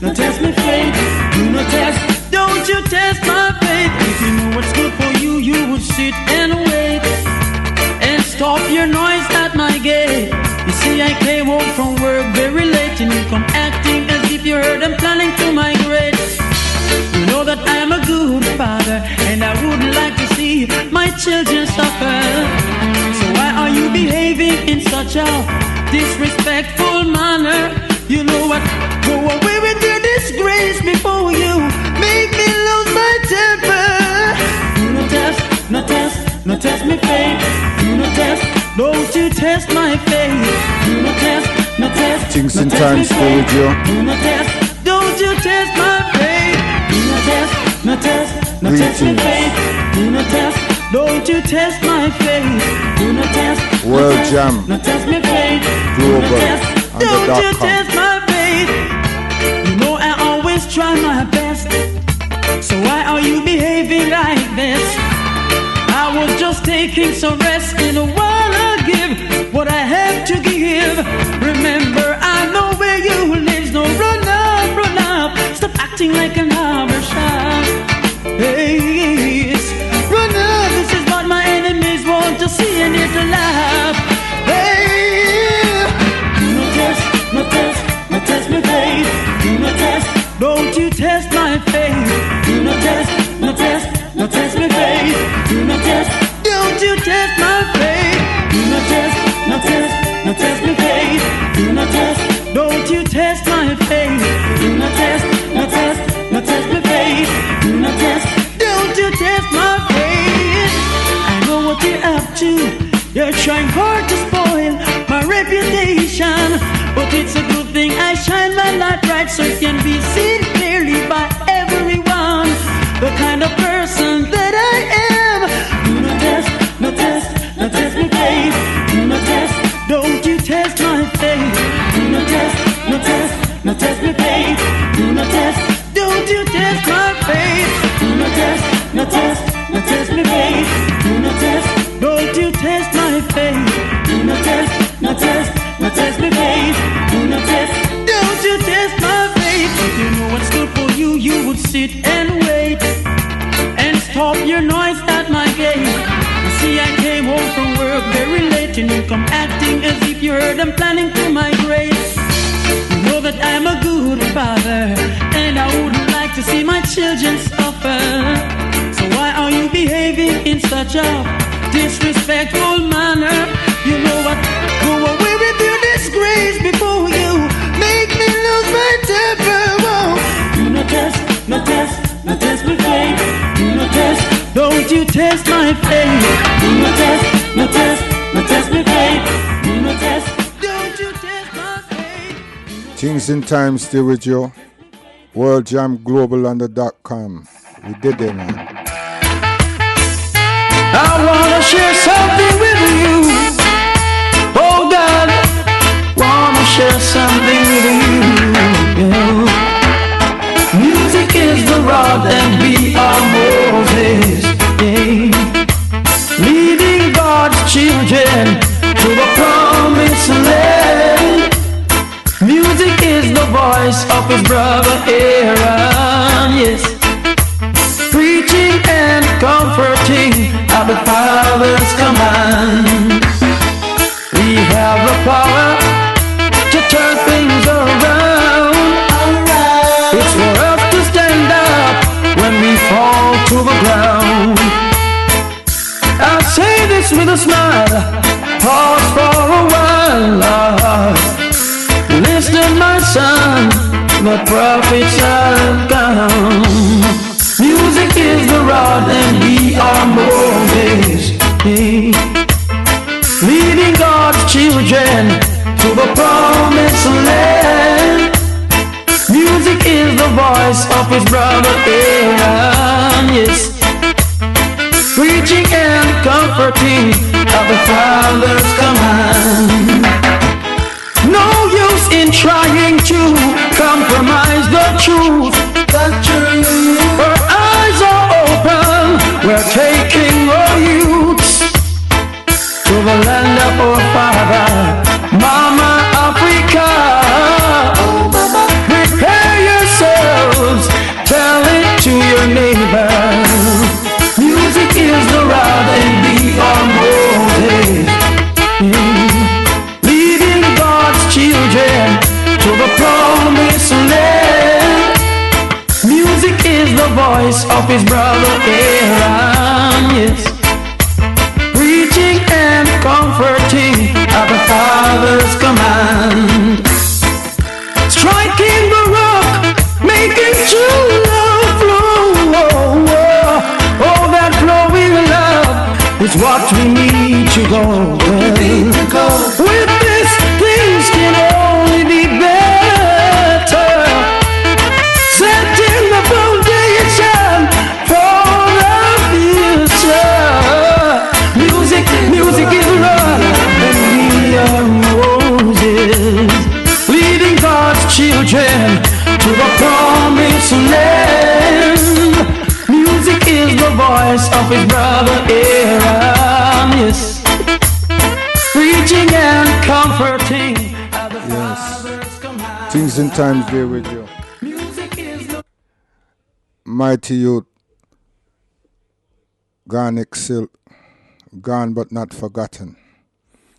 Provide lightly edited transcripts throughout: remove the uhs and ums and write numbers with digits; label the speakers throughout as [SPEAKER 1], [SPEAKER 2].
[SPEAKER 1] no test me faith. Do not test, don't you test my faith. If you know what's good for you, you would sit and wait and stop your noise at my gate. You see, I came home from work very late, and you come acting as if you heard I'm planning to migrate. You know that I'm a good father, and I wouldn't like to see my children suffer. So why are you behaving in such a disrespectful manner? You know what? Go away with your disgrace before you make me lose my temper. Do not test, no test, no test me faith. Do not test, don't you test my faith. Do not test, no test,
[SPEAKER 2] Things
[SPEAKER 1] no
[SPEAKER 2] and
[SPEAKER 1] test
[SPEAKER 2] Times
[SPEAKER 1] me faith.
[SPEAKER 2] Radio.
[SPEAKER 1] Do not test, don't you test my faith. Do not test, no test, no test me faith. Do not test, don't you test my faith. Do not test,
[SPEAKER 2] World
[SPEAKER 1] no test,
[SPEAKER 2] Jam
[SPEAKER 1] no test me faith.
[SPEAKER 2] Global
[SPEAKER 1] Do not test,
[SPEAKER 2] and the
[SPEAKER 1] don't you
[SPEAKER 2] .com.
[SPEAKER 1] test my faith. You know I always try my best. So why are you behaving like this? I was just taking some rest. In a while I'll give what I have to give. Remember, I know where you live. No, run up. Stop acting like an harbor shop. Hey, run up. This is what my enemies want to see and hear to laugh. Hey, no test, no test, no test me faith. Do not test, don't you test my faith. Do not test, no test, no test me faith. Do not test, don't you test my faith. Do not test, no test, no test me faith. Do not test, don't you test my faith. Do not test, no test, no test me faith. Do not test, don't you test my faith. I know what you're up to. You're trying hard to spoil my reputation, but it's a good thing I shine my light bright so it can be seen clearly by everyone. The kind of person that I am. Do not test, no test, no test me faith. Do not test, don't you test my faith. Do not test, no test, no test me faith. Do not test, don't you test my faith. Do not test, no test, no test me faith. Do not test, don't you test my faith. Do not test, no test, no test me faith. Do not test, don't you test my faith. If you know what's good for you, you would sit and wait and stop your noise at my gate. You see, I came home from work very late, and you come acting as if you heard I'm planning to migrate. You know that I'm a good father, and I wouldn't like to see my children suffer. So why are you behaving in such a disrespectful manner? You know what? Go away with your disgrace before you make me lose my temper. Whoa. Do not test, no test, no test me faith. Do not test, don't you test my faith. Do not test, no test, no test me faith. Do not test, don't you test my faith.
[SPEAKER 2] Things and Times still with you. World Jam Global and the .com. We did it, man.
[SPEAKER 1] I wanna share something with you. Oh God, wanna share something with you. Yeah. Music is the rod and we are Moses. Yeah. Leading God's children to the promised land. Music is the voice of his brother Aaron. Yes. Preaching and comforting at the Father's command. We have the power to turn things around. It's for us to stand up when we fall to the ground. I say this with a smile. Pause for a while. Listen, my son, the prophets have come. Music is the rod and we are Moses. Hey. Leading God's children to the promised land. Music is the voice of his brother Aaron. Yes. Preaching and comforting at the Father's command. No use in trying to compromise the truth. Our eyes are open, we're taking our youths to the land of our father, Mama Africa. Prepare yourself. the voice of his brother Aaron, yes, preaching and comforting at the Father's command, striking the rock, making true love flow. Oh, that flowing love is what we need to go. With this, things can only be better. Setting the foundation for the future. Music is love, and we are Moses, leading God's children to the promised land. Music is the voice of his brother Aaron, yes, preaching and comforting at the Father's command.
[SPEAKER 2] Things and times there with you.
[SPEAKER 1] Music is the
[SPEAKER 2] Mighty youth, gone exiled, gone but not forgotten.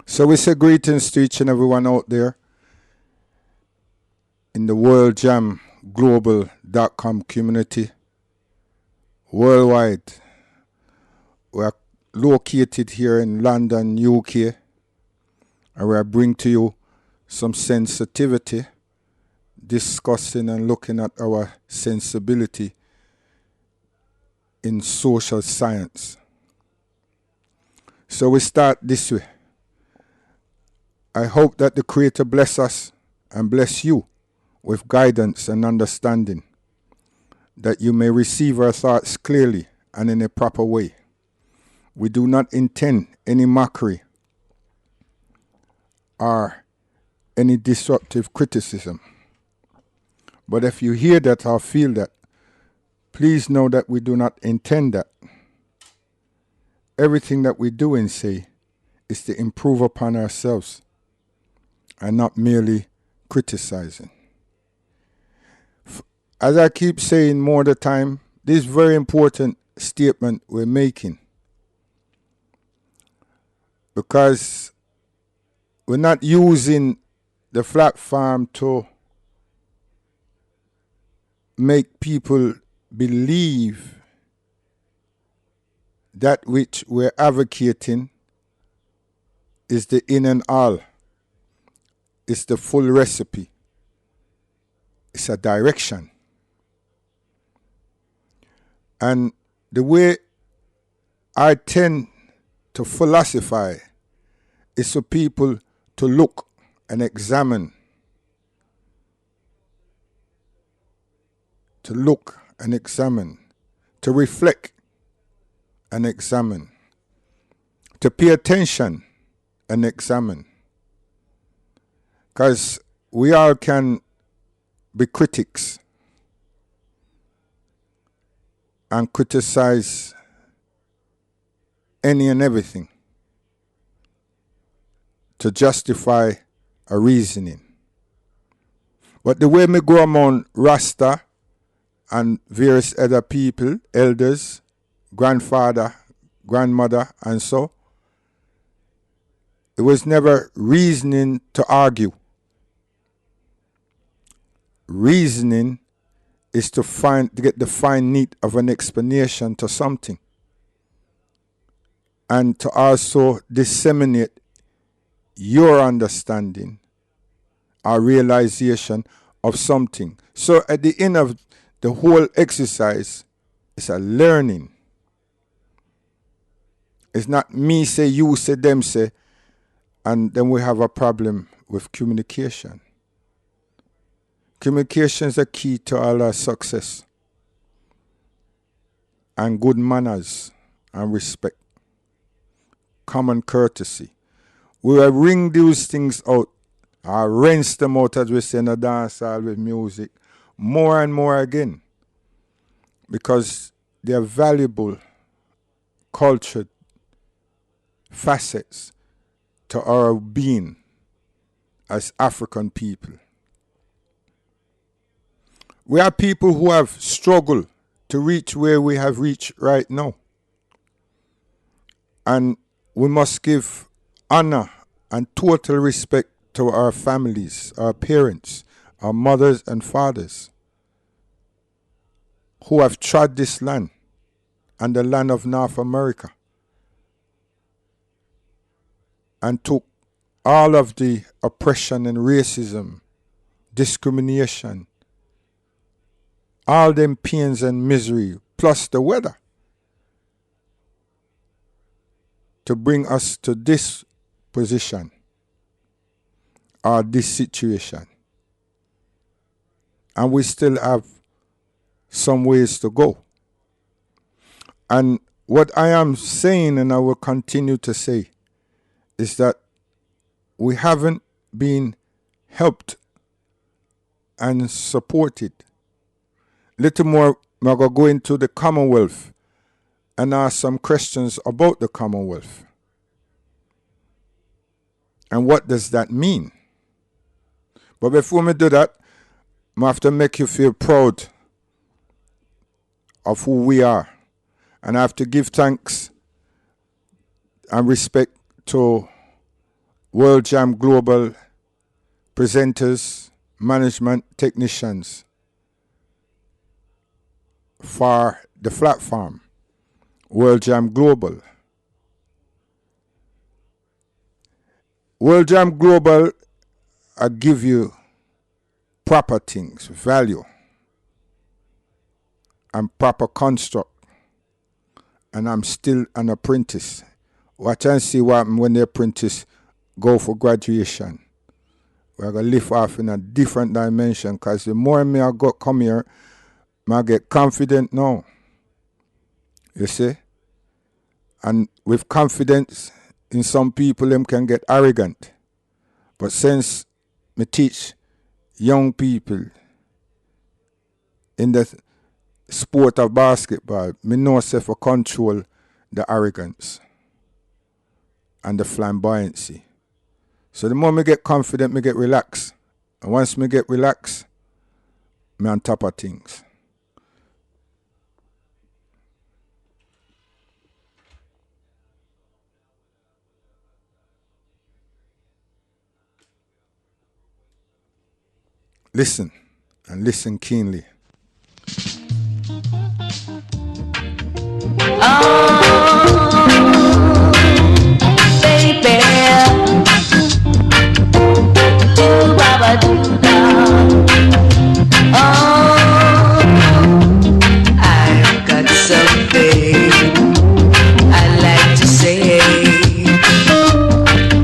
[SPEAKER 2] So we say greetings to each and everyone out there in the WorldJamGlobal.com community worldwide. We are located here in London, UK, and we bring to you some sensitivity, discussing and looking at our sensibility in social science. So we start this way. I hope that the Creator bless us and bless you with guidance and understanding, that you may receive our thoughts clearly and in a proper way. We do not intend any mockery or any disruptive criticism. But if you hear that or feel that, please know that we do not intend that. Everything that we do and say is to improve upon ourselves and not merely criticizing. As I keep saying more the time, this very important statement we're making, because we're not using the platform to make people believe that which we're advocating is the in and all. It's the full recipe. It's a direction. And the way I tend to philosophize is for people to look and examine. To look and examine. To reflect and examine. To pay attention and examine. Because we all can be critics and criticize any and everything to justify a reasoning. But the way me go among Rasta and various other people, elders, grandfather, grandmother, and so, it was never reasoning to argue. Reasoning is to get the fine need of an explanation to something, and to also disseminate your understanding or realization of something. So at the end of the whole exercise, it's a learning. It's not me say, you say, them say, and then we have a problem with communication. Communication is a key to all our success, and good manners and respect, common courtesy. We will ring those things out, or rinse them out, as we say in the dance hall with music, more and more again, because they are valuable, cultured facets to our being as African people. We are people who have struggled to reach where we have reached right now. And we must give honor and total respect to our families, our parents, our mothers and fathers, who have trod this land and the land of North America and took all of the oppression and racism, discrimination, all them pains and misery, plus the weather, to bring us to this position or this situation. And we still have some ways to go. And what I am saying, and I will continue to say, is that we haven't been helped and supported. Little more, I'm going to go into the Commonwealth and ask some questions about the Commonwealth. And what does that mean? But before me do that, I have to make you feel proud of who we are. And I have to give thanks and respect to World Jam Global presenters, management, technicians for the platform, World Jam Global. World Jam Global, I give you proper things, value, and proper construct. And I'm still an apprentice. Watch and see what happens when the apprentice go for graduation. We're going to live off in a different dimension, because the more me I go come here, I get confident now. You see? And with confidence, in some people, them can get arrogant. But since me teach young people in the sport of basketball, me know self to control the arrogance and the flamboyancy. So the more me get confident, me get relaxed. And once me get relaxed, me on top of things. Listen, and listen keenly.
[SPEAKER 3] Oh, baby, do baba do da. Oh, I've got something I like to say.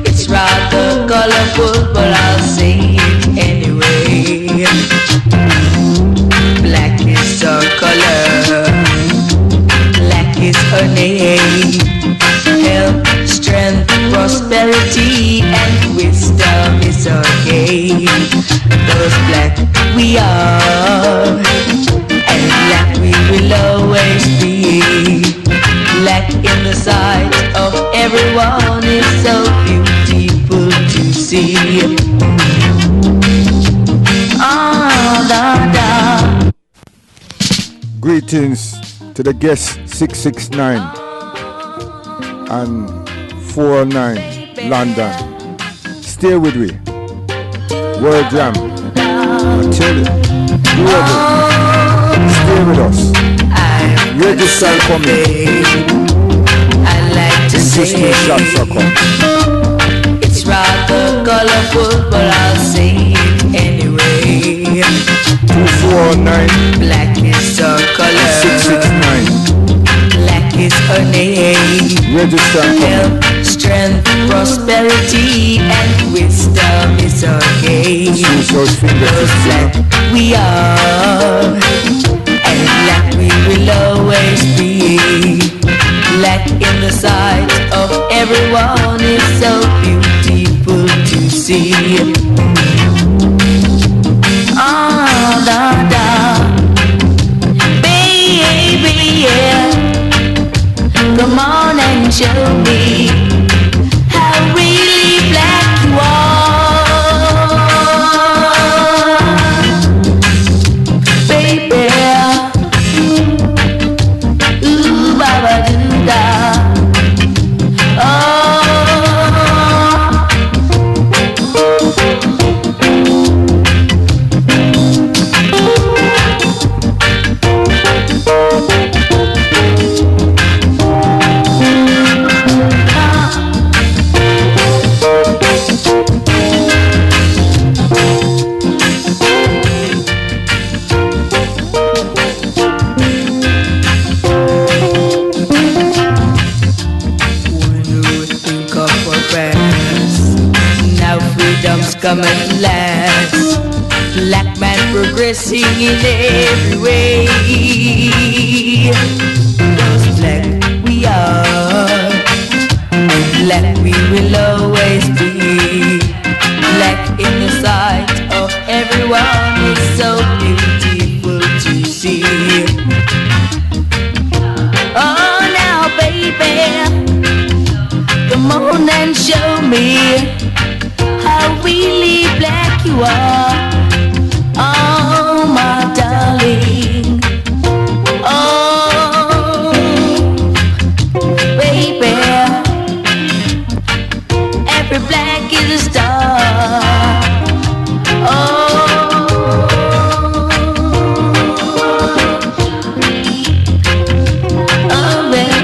[SPEAKER 3] It's rather colorful, but I'll say it anyway. Black is our color, black is her name. Health, strength, prosperity, and wisdom is our game. Those black we are, and black we will always be. Black in the sight of everyone is so beautiful to see.
[SPEAKER 2] Greetings to the guests 669 and 409 London. Stay with me. World Jam. I tell you. Stay with us. Register coming.
[SPEAKER 3] I like to say
[SPEAKER 2] Christmas shops are coming.
[SPEAKER 3] it's rather colorful, but I'll say it anyway.
[SPEAKER 2] 2409
[SPEAKER 3] Black is our color,
[SPEAKER 2] 669.
[SPEAKER 3] black is her name.
[SPEAKER 2] Register coming.
[SPEAKER 3] Health, strength, prosperity, and wisdom is our game.
[SPEAKER 2] Use those fingers.
[SPEAKER 3] Those black we are, and black we will always be. Black in the sight of everyone is so beautiful to see. Ah, da da, baby, yeah. Come on and show me how really black you are, baby. come at last. Black man progressing in every way. 'Cause black we are, black we will always be. Black in the sight of everyone is so beautiful to see. Oh now baby, come on and show me how really black you are. Oh my darling, oh baby, every black is a star. Oh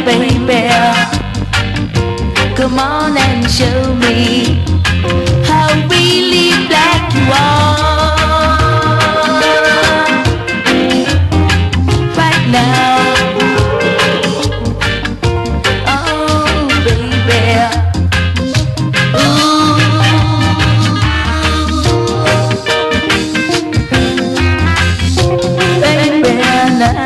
[SPEAKER 3] baby, come on and show me how really black you are right now. Oh baby, ooh, baby now.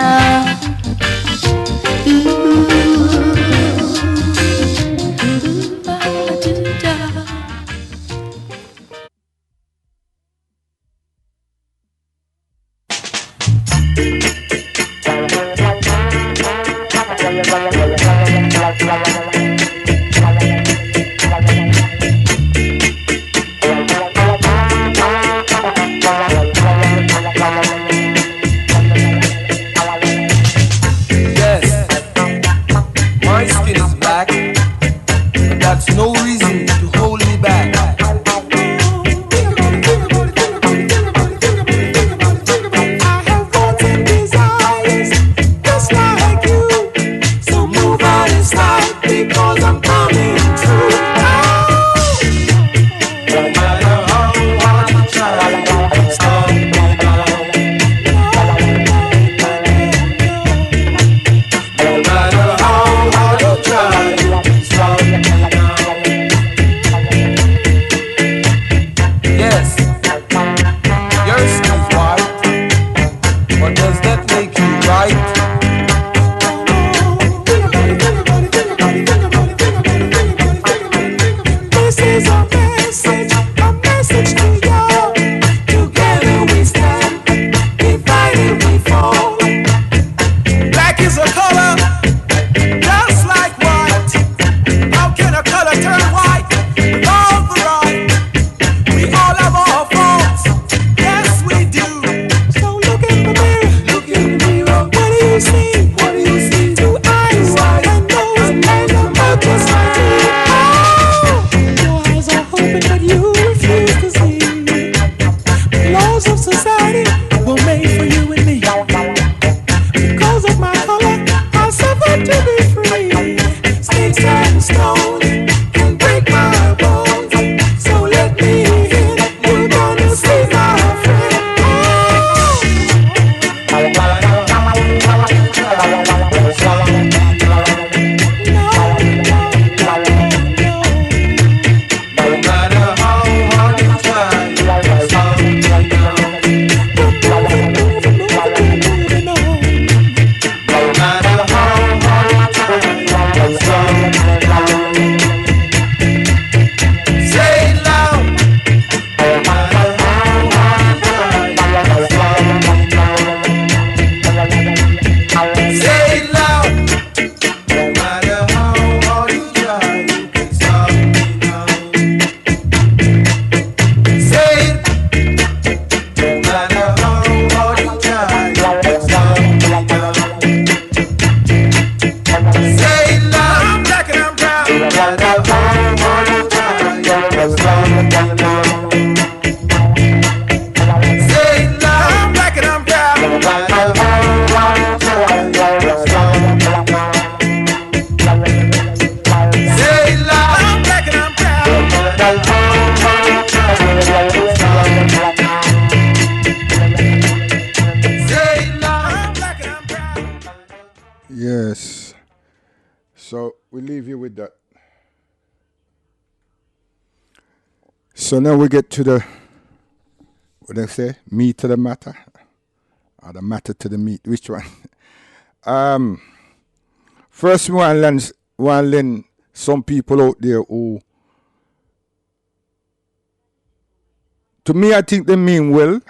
[SPEAKER 2] Yes. So we leave you with that. So now we get to the, what they say, meat to the matter, or the matter to the meat. Which one? First, we want to learn some people out there who, to me, I think they mean well,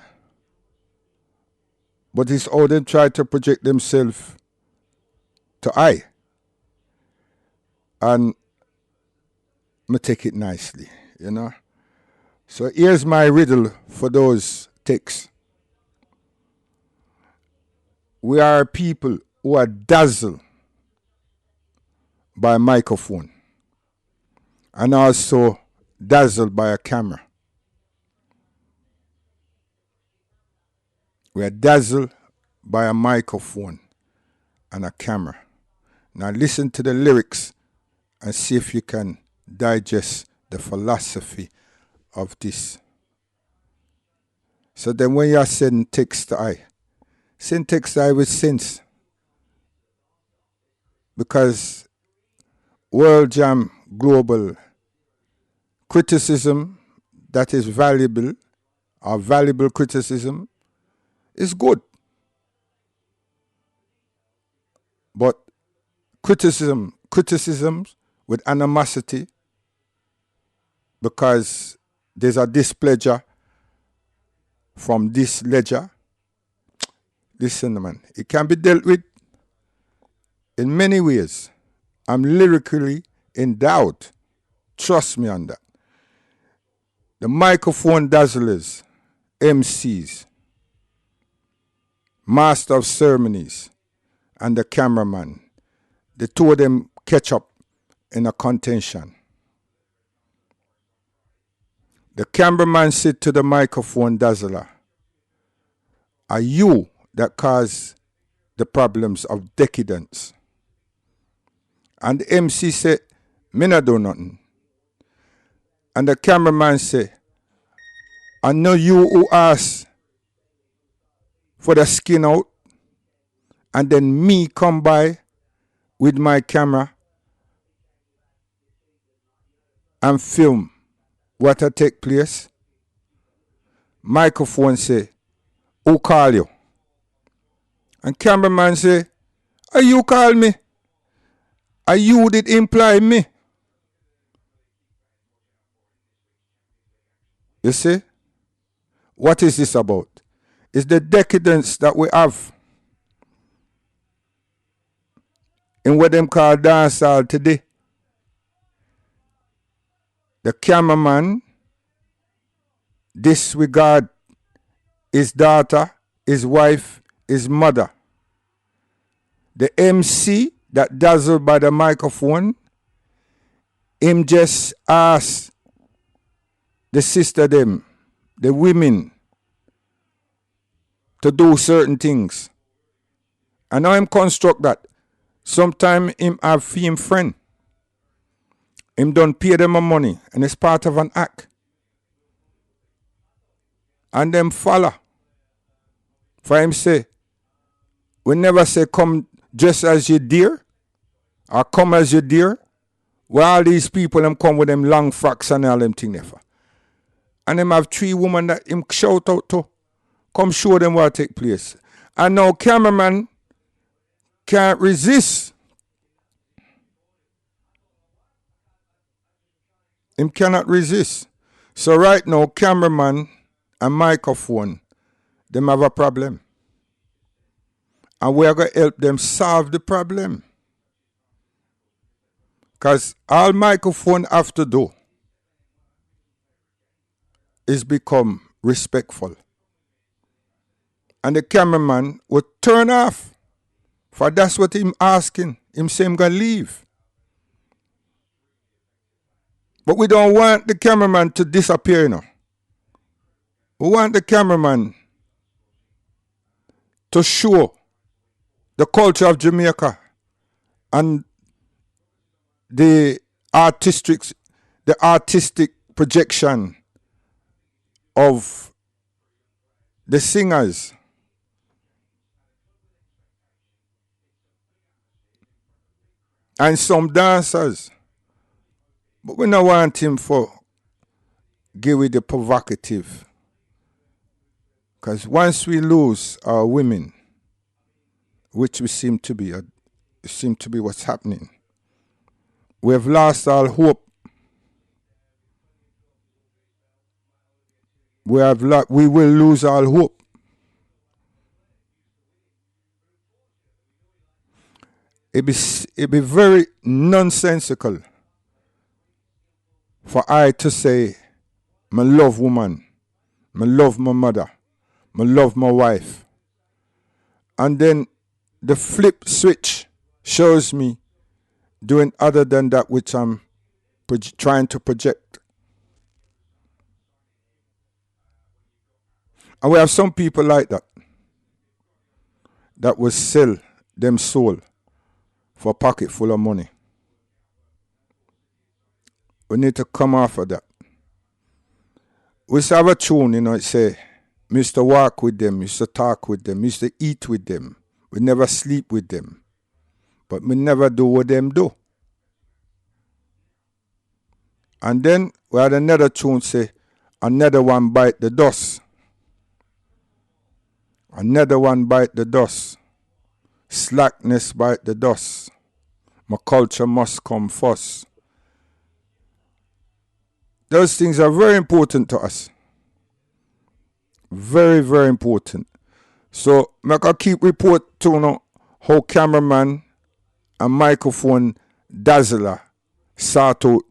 [SPEAKER 2] but it's how they try to project themselves to I. And me take it nicely, you know. So here's my riddle for those texts. We are people who are dazzled by a microphone and also dazzled by a camera. We are dazzled by a microphone and a camera. Now listen to the lyrics and see if you can digest the philosophy of this. So then when you are sending text to I, send text to I with sense. Because World Jam Global criticism that is valuable, or valuable criticism, is good. But criticisms with animosity, because there's a displeasure from this ledger. Listen, man, it can be dealt with in many ways. I'm lyrically endowed. Trust me on that. The microphone dazzlers, MCs, master of ceremonies, and the cameraman, the two of them catch up in a contention. The cameraman said to the microphone dazzler, "Are you that cause the problems of decadence?" And the MC said, "Me not do nothing." And the cameraman said, "I know you who asked for the skin out, and then me come by with my camera and film what a take place." Microphone say, "Who call you?" And cameraman say, "Are you call me? Are you did imply me?" You see? What is this about? It's the decadence that we have in what them call dancehall today. The cameraman disregard his daughter, his wife, his mother. The MC that dazzled by the microphone, him just ask the sister them, the women, to do certain things. And now him construct that. Sometime him have him friend. Him don't pay them a money and it's part of an act. And them follow. For him say, we never say come just as you dear or come as you dear. Where all these people them come with them long frocks and all them thing there for. And them have 3 women that him shout out to. Come show them what take place. And now cameraman can't resist. Him cannot resist. So right now, cameraman and microphone, them have a problem. And we are going to help them solve the problem. Because all microphone have to do is become respectful. And the cameraman would turn off. For that's what him asking. Him say him going to leave. But we don't want the cameraman to disappear, you know. We want the cameraman to show the culture of Jamaica and the artistic projection of the singers. And some dancers. But we don't want him for give it the provocative. Because once we lose our women, which we seem to be what's happening, we have lost all hope. We will lose all hope. It be very nonsensical for I to say, I love woman, I love my mother, I love my wife. And then the flip switch shows me doing other than that which I'm trying to project. And we have some people like that will sell them soul for a pocket full of money. We need to come off of that. We have a tune, it say, we used to walk with them, we used to talk with them, we used to eat with them. We never sleep with them. But we never do what them do. And then we had another tune say, another one bite the dust. Another one bite the dust. Slackness bite the dust. My culture must come first. Those things are very important to us. Very, very important. So, I keep report to how cameraman and microphone dazzler sort out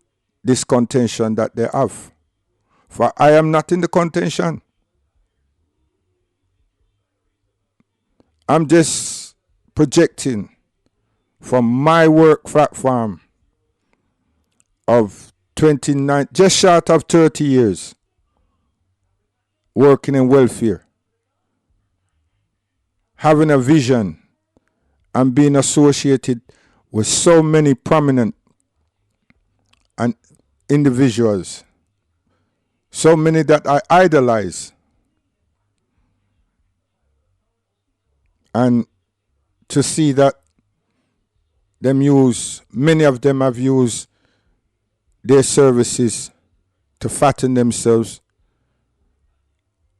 [SPEAKER 2] this contention that they have. For I am not in the contention. I'm just projecting from my work platform of 29, just short of 30 years working in welfare, having a vision and being associated with so many prominent and individuals, so many that I idolize. And to see that many of them have used their services to fatten themselves,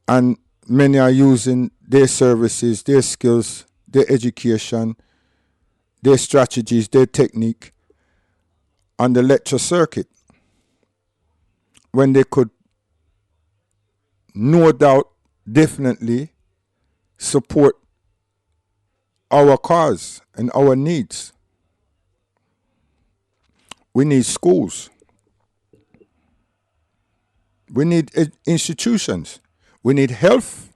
[SPEAKER 2] and many are using their services, their skills, their education, their strategies, their technique on the lecture circuit, when they could no doubt definitely support our cause and our needs. We need schools. We need institutions. We need health,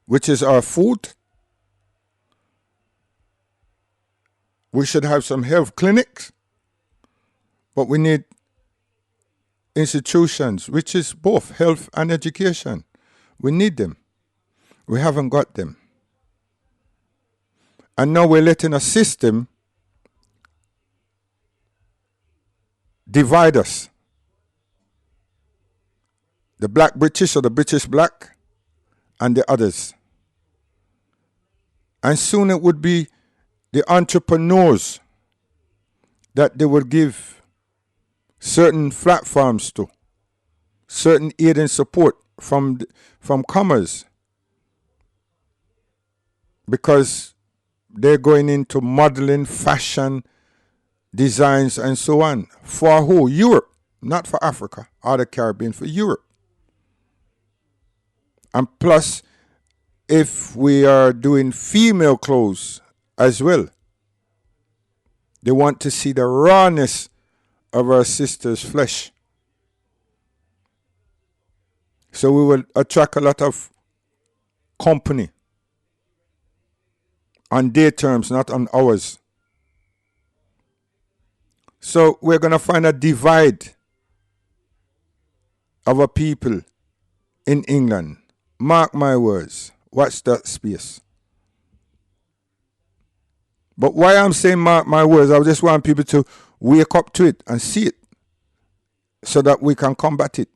[SPEAKER 2] which is our food. We should have some health clinics, but we need institutions, which is both health and education. We need them. We haven't got them. And now we're letting a system divide us. The black British or the British black and the others. And soon it would be the entrepreneurs that they would give certain platforms to, certain aid and support from commerce, because they're going into modeling, fashion, designs, and so on. For who? Europe, not for Africa or the Caribbean, for Europe. And plus, if we are doing female clothes as well, they want to see the rawness of our sister's flesh. So we will attract a lot of company on their terms, not on ours. So we're going to find a divide of a people in England. Mark my words. Watch that space. But why I'm saying mark my words, I just want people to wake up to it and see it so that we can combat it.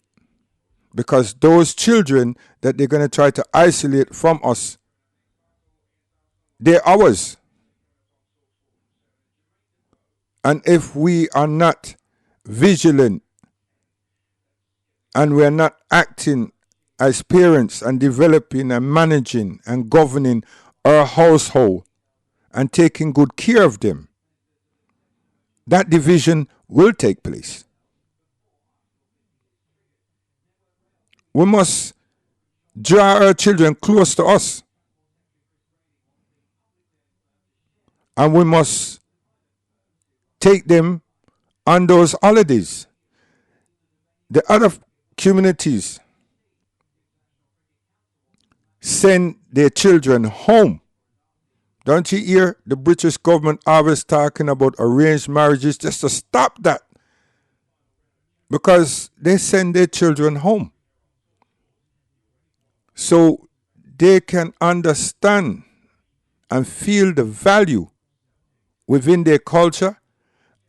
[SPEAKER 2] Because those children that they're going to try to isolate from us, they're ours. And if we are not vigilant and we're not acting as parents and developing and managing and governing our household and taking good care of them, that division will take place. We must draw our children close to us. And we must take them on those holidays. The other communities send their children home. Don't you hear the British government always talking about arranged marriages just to stop that? Because they send their children home. So they can understand and feel the value within their culture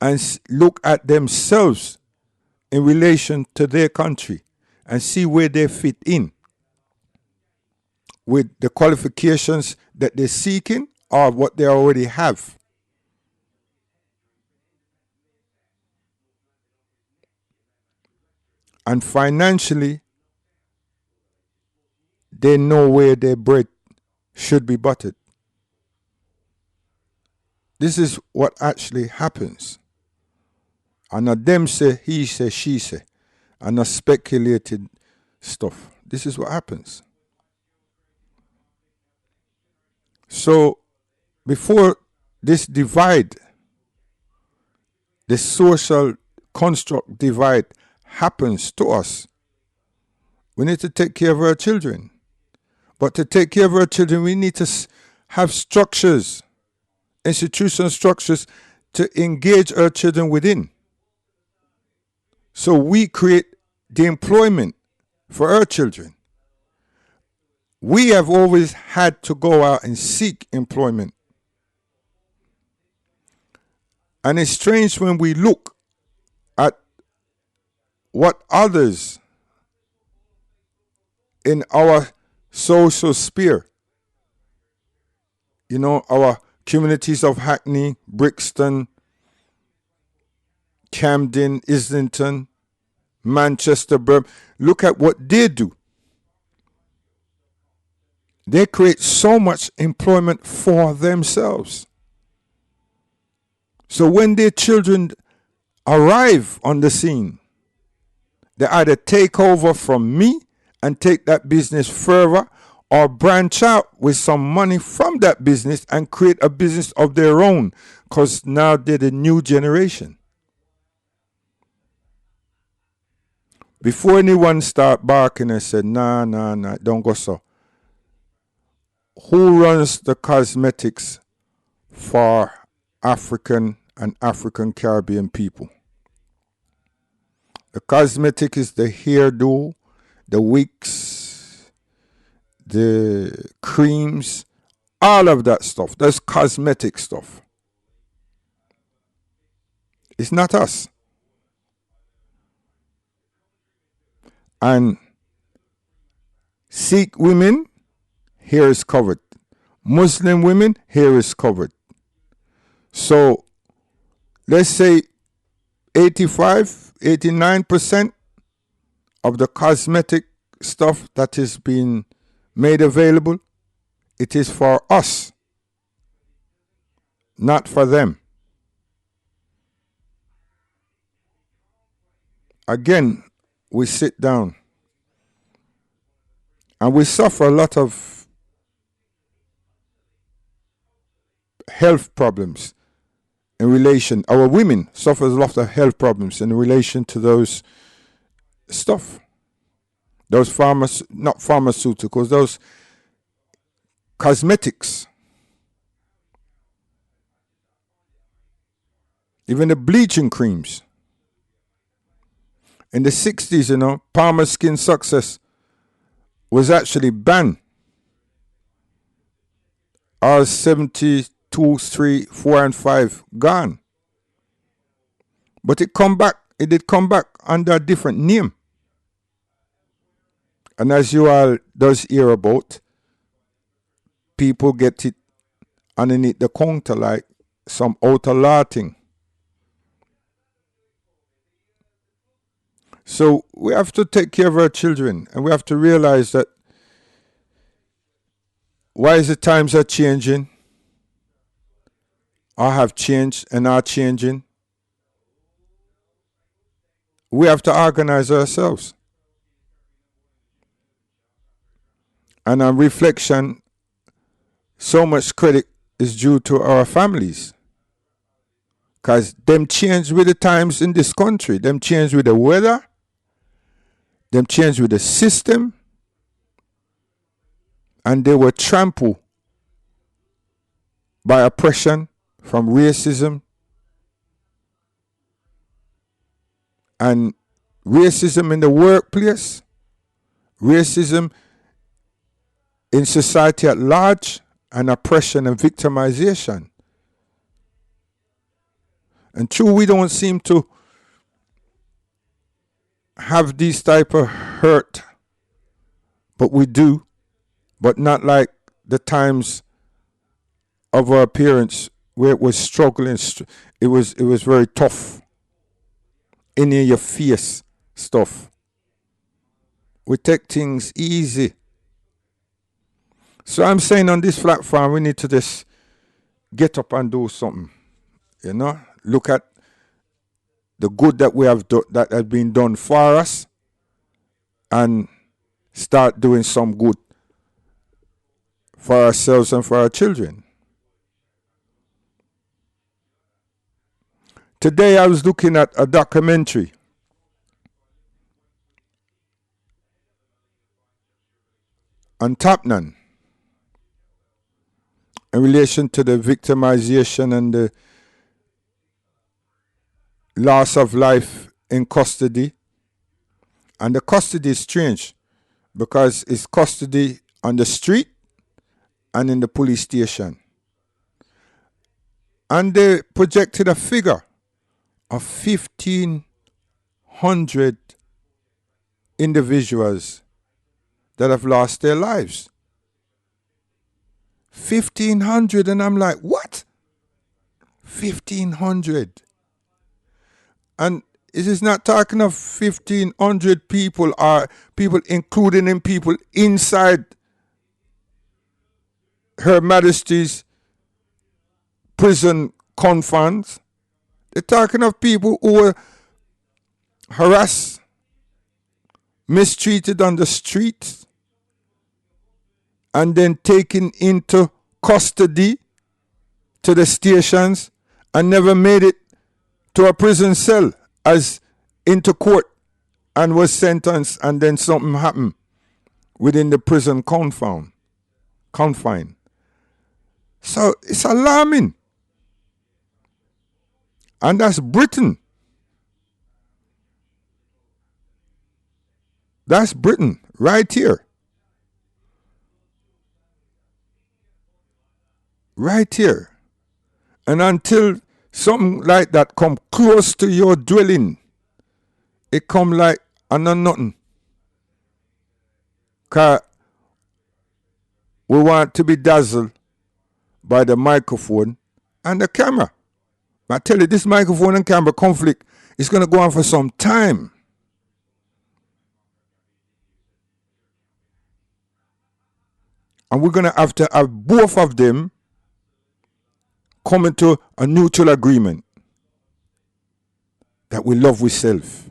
[SPEAKER 2] and look at themselves in relation to their country and see where they fit in with the qualifications that they're seeking or what they already have. And financially, they know where their bread should be buttered. This is what actually happens. And not them say, he say, she say, and not speculated stuff. This is what happens. So, before this divide, the social construct divide happens to us, we need to take care of our children. But to take care of our children, we need to have structures, institutional structures to engage our children within. So we create the employment for our children. We have always had to go out and seek employment. And it's strange when we look at what others in our social sphere, our communities of Hackney, Brixton, Camden, Islington, Manchester, Birmingham, look at what they do. They create so much employment for themselves. So when their children arrive on the scene, they either take over from me and take that business further, or branch out with some money from that business and create a business of their own, because now they're the new generation. Before anyone start barking and said, nah, don't go so. Who runs the cosmetics for African and African Caribbean people? The cosmetic is the hairdo, the wigs, the creams, all of that stuff. That's cosmetic stuff. It's not us. And Sikh women, hair is covered. Muslim women, hair is covered. So let's say 89% of the cosmetic stuff that is being made available, it is for us, not for them. Again, we sit down and we suffer a lot of health problems in relation. Our women suffer a lot of health problems in relation to those stuff. Those not pharmaceuticals, those cosmetics. Even the bleaching creams. In the 60s, Palmer Skin Success was actually banned. All 72, 3, 4, and 5 gone. But it did come back under a different name. And as you all does hear about, people get it underneath the counter like some outer law thing. So we have to take care of our children, and we have to realize that while the times are changing, or have changed and are changing, we have to organize ourselves. And on reflection, so much credit is due to our families. Because them change with the times in this country. Them change with the weather. Them change with the system. And they were trampled by oppression from racism. And racism in the workplace. Racism in society at large. And oppression and victimization. And true, we don't seem to have these type of hurt, but we do, but not like the times of our parents where it was struggling. It was very tough, in your face stuff. We take things easy. So I'm saying on this platform, we need to just get up and do something. You know, look at the good that we have that has been done for us, and start doing some good for ourselves and for our children. Today I was looking at a documentary on Topnan in relation to the victimization and the loss of life in custody. And the custody is strange because it's custody on the street and in the police station. And they projected a figure of 1,500 individuals that have lost their lives. 1,500, and I'm like, what? 1,500. And it is not talking of 1,500 people, or people including in people inside Her Majesty's prison confines. They're talking of people who were harassed, mistreated on the streets, and then taken into custody to the stations and never made it to a prison cell as into court and was sentenced, and then something happened within the prison confine. So it's alarming. And that's Britain. That's Britain right here. Right here. And until something like that come close to your dwelling, it come like nothing. Because we want to be dazzled by the microphone and the camera. I tell you, this microphone and camera conflict is going to go on for some time. And we're going to have both of them come into a mutual agreement that we love ourselves,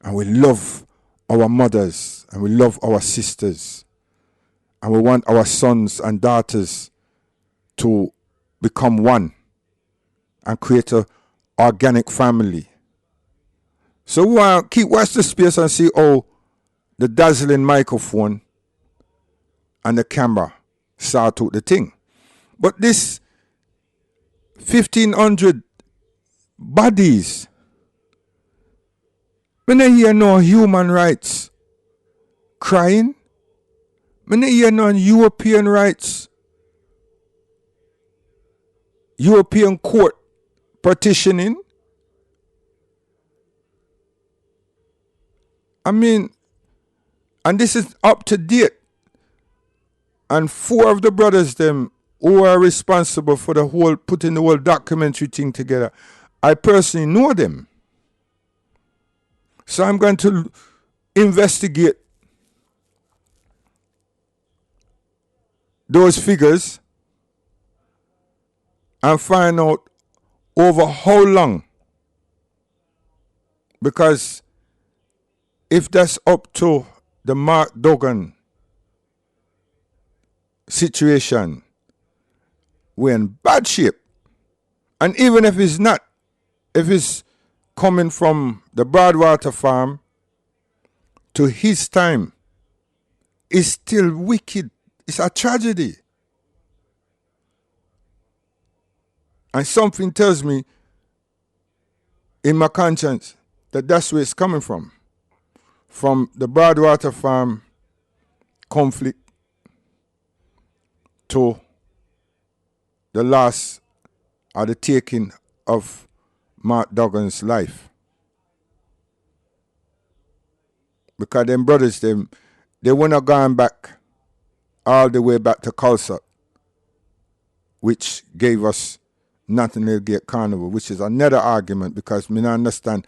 [SPEAKER 2] and we love our mothers, and we love our sisters, and we want our sons and daughters to become one and create an organic family. So we want to watch the space and see how the dazzling microphone and the camera sort out the thing. But this 1,500 bodies, when I hear no human rights crying, when I hear no European rights, European court petitioning, I mean, and this is up to date. And 4 of the brothers them who are responsible for the whole, putting the whole documentary thing together, I personally know them. So I'm going to investigate those figures and find out over how long. Because if that's up to the Mark Duggan situation, we're in bad shape. And even if it's not, if it's coming from the Broadwater farm to his time, it's still wicked. It's a tragedy. And something tells me in my conscience that that's where it's coming from. From the Broadwater farm conflict to the loss or the taking of Mark Duggan's life. Because them brothers, they wouldn't have gone back all the way back to Culsop, which gave us Notting Gate Carnival, which is another argument because me not understand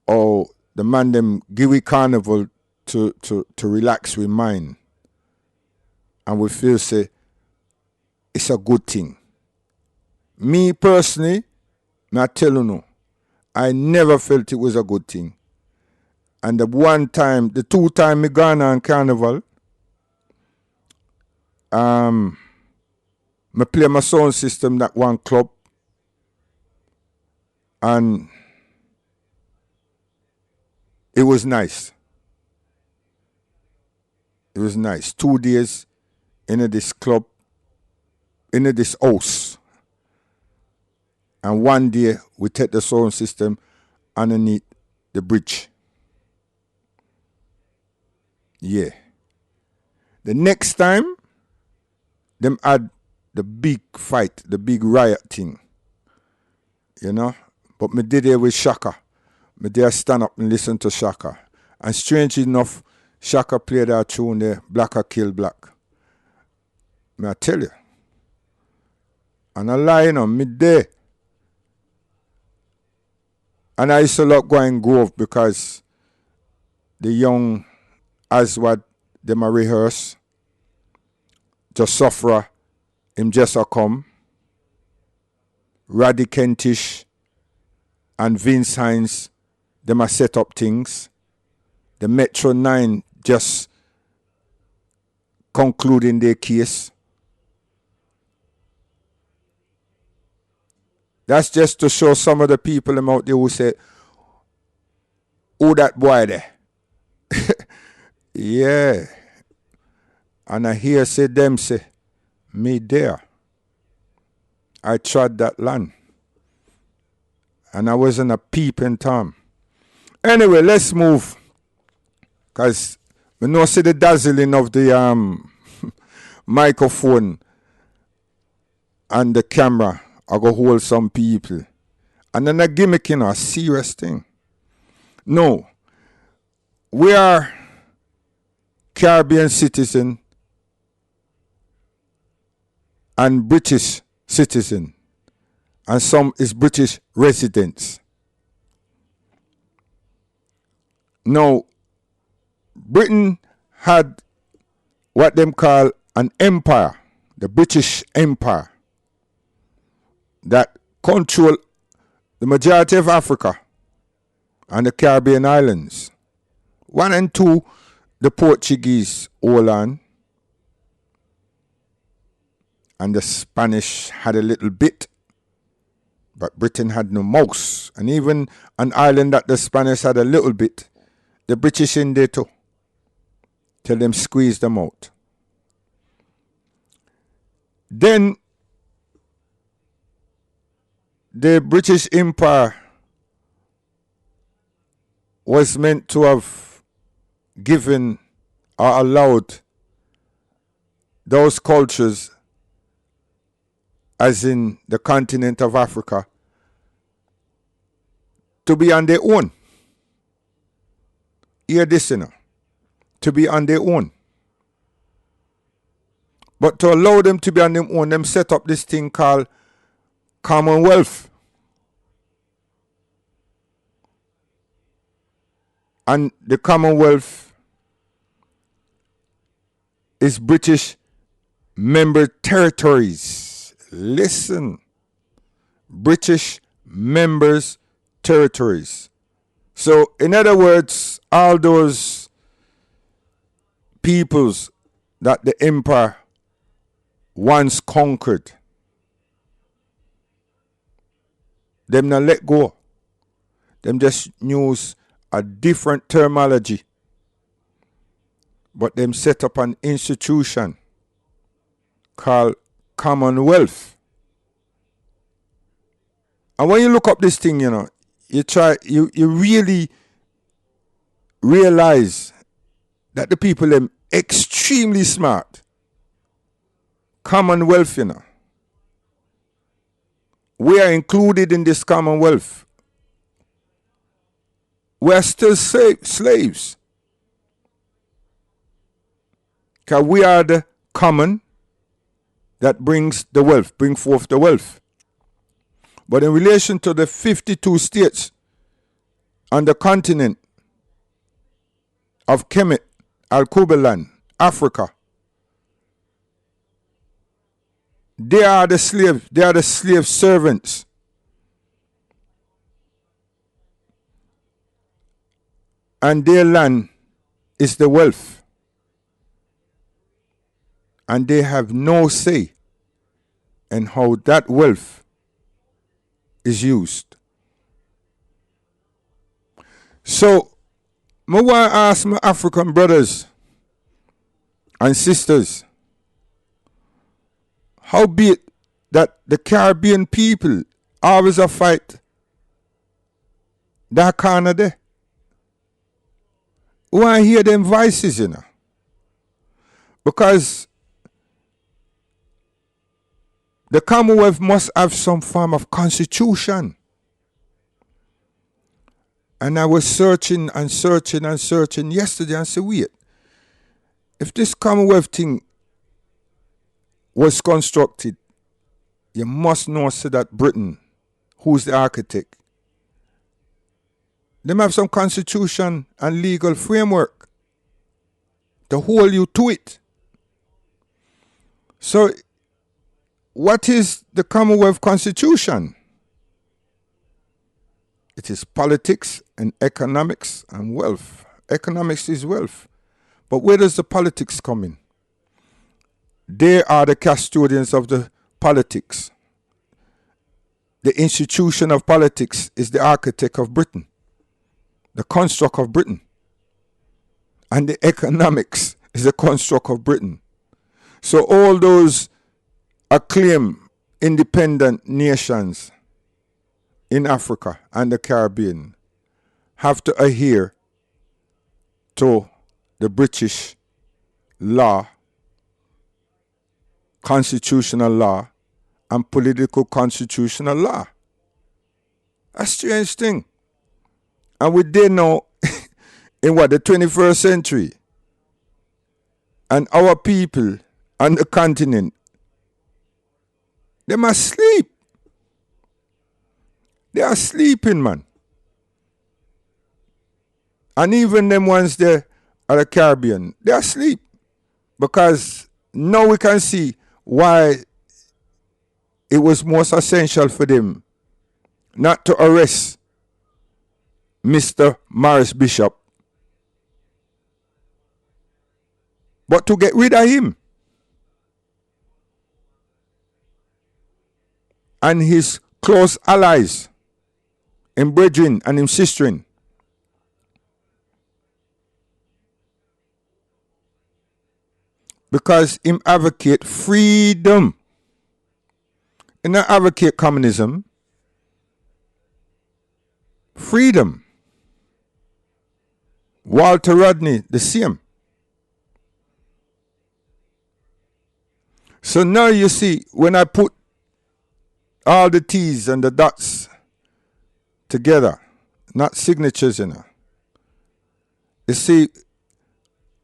[SPEAKER 2] how the man them give we carnival to relax with mind. And we feel say it's a good thing. Me personally, I tell you no, I never felt it was a good thing. And the 2 times me gone on carnival, me play my sound system that one club, and it was nice. It was nice. 2 days in this club, in this house. And 1 day we take the sound system underneath the bridge. Yeah. The next time, them had the big fight, the big riot thing. You know? But me did it with Shaka. Me did stand up and listen to Shaka. And strange enough, Shaka played that tune there, Blacker Kill Black. Me I tell you. And I lie, you know, me there. And I used to love going Grove because the young Aswad, them a rehearse. Just Sufra, him just a come. Raddy Kentish and Vince Hines, them a set up things. The Metro 9 just concluding their case. That's just to show some of the people them out there who say, who that boy there? Yeah. And I hear them say, me there. I trod that land. And I wasn't a peeping Tom. Anyway, let's move. Because we know see the dazzling of the microphone and the camera. I go hold some people. And then a gimmick, a serious thing. No. We are Caribbean citizen and British citizen. And some is British residents. Now, Britain had what them call an empire, the British Empire, that control the majority of Africa and the Caribbean islands. 1 and 2, the Portuguese hold on, and the Spanish had a little bit, but Britain had no most. And even an island that the Spanish had a little bit, the British in there too, till them squeeze them out. Then the British Empire was meant to have given or allowed those cultures, as in the continent of Africa, to be on their own. Hear this, to be on their own. But to allow them to be on their own, them set up this thing called Commonwealth. And the Commonwealth is British member territories. Listen. British members territories. So, in other words, all those peoples that the empire once conquered, them not let go. Them just use a different terminology. But them set up an institution called Commonwealth. And when you look up this thing, you really realize that the people them extremely smart. Commonwealth, we are included in this Commonwealth. We are still slaves. Because we are the common that brings the wealth, bring forth the wealth. But in relation to the 52 states on the continent of Kemet, Al-Kubelan, Africa, they are the slave servants. And their land is the wealth. And they have no say in how that wealth is used. So, I want to ask my African brothers and sisters, how be it that the Caribbean people always a fight that corner there? We want to hear them voices, because the Commonwealth must have some form of constitution. And I was searching yesterday and said, wait, if this Commonwealth thing was constructed, you must know so that Britain, who's the architect, them have some constitution and legal framework to hold you to it. So, what is the Commonwealth Constitution? It is politics and economics and wealth. Economics is wealth. But where does the politics come in? They are the custodians of the politics. The institution of politics is the architect of Britain, the construct of Britain. And the economics is the construct of Britain. So all those acclaimed independent nations in Africa and the Caribbean have to adhere to the British law, constitutional law, and political constitutional law. A strange thing. And we did know in the 21st century, and our people on the continent, they must sleep. They are sleeping, man. And even them ones there at the Caribbean, they are asleep. Because now we can see why it was most essential for them not to arrest Mr. Morris Bishop, but to get rid of him and his close allies, him brethren and him sisterin. Because him advocate freedom. He not advocate communism. Freedom. Walter Rodney, the same. So now you see, when I put all the T's and the dots together, not signatures, you see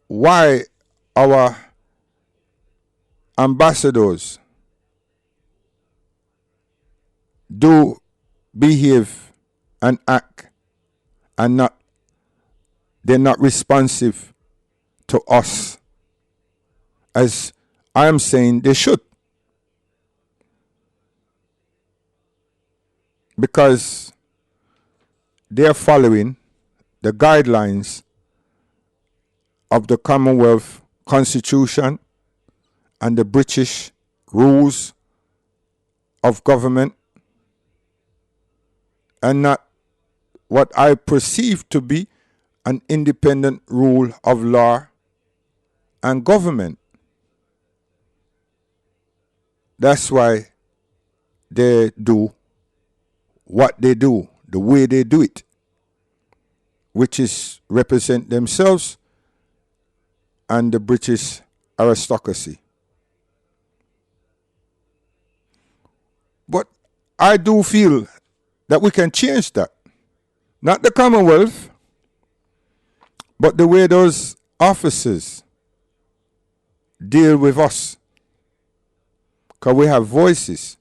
[SPEAKER 2] why our ambassadors do behave and act and not they're not responsive to us as I am saying they should. Because they're following the guidelines of the Commonwealth Constitution and the British rules of government, and not what I perceive to be an independent rule of law and government. That's why they do what they do, the way they do it, which is represent themselves and the British aristocracy. But I do feel that we can change that. Not the Commonwealth, but the way those officers deal with us. Because we have voices.